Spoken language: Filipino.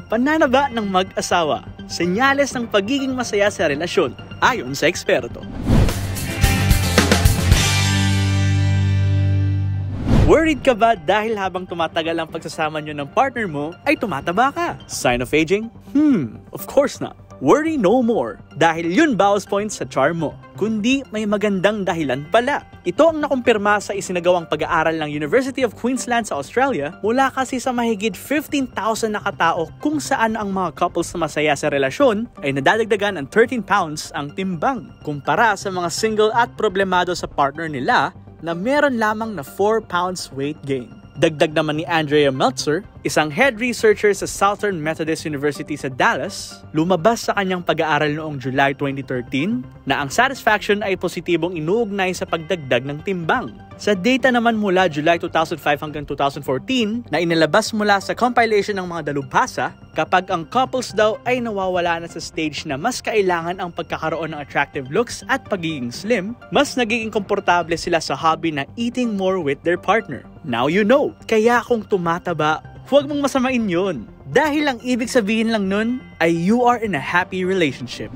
Pananaba ng mag-asawa, senyales ng pagiging masaya sa relasyon, ayon sa eksperto. Worried ka ba dahil habang tumatagal ang pagsasama nyo ng partner mo ay tumataba ka? Sign of aging? Of course not. Worry no more dahil yun bawas points sa charm mo, kundi may magandang dahilan pala. Ito ang nakumpirma sa isinagawang pag-aaral ng University of Queensland sa Australia mula kasi sa mahigit 15,000 na katao kung saan ang mga couples na masaya sa relasyon ay nadadagdagan ng 13 pounds ang timbang kumpara sa mga single at problemado sa partner nila na meron lamang na 4 pounds weight gain. Dagdag naman ni Andrea Meltzer, isang head researcher sa Southern Methodist University sa Dallas, lumabas sa kanyang pag-aaral noong July 2013 na ang satisfaction ay positibong inuugnay sa pagdagdag ng timbang. Sa data naman mula July 2005 hanggang 2014 na inilabas mula sa compilation ng mga dalubhasa, kapag ang couples daw ay nawawala na sa stage na mas kailangan ang pagkakaroon ng attractive looks at pagiging slim, mas nagiging komportable sila sa hobby na eating more with their partner. Now you know. Kaya kung tumataba, huwag mong masamain yun. Dahil ang ibig sabihin lang nun ay you are in a happy relationship.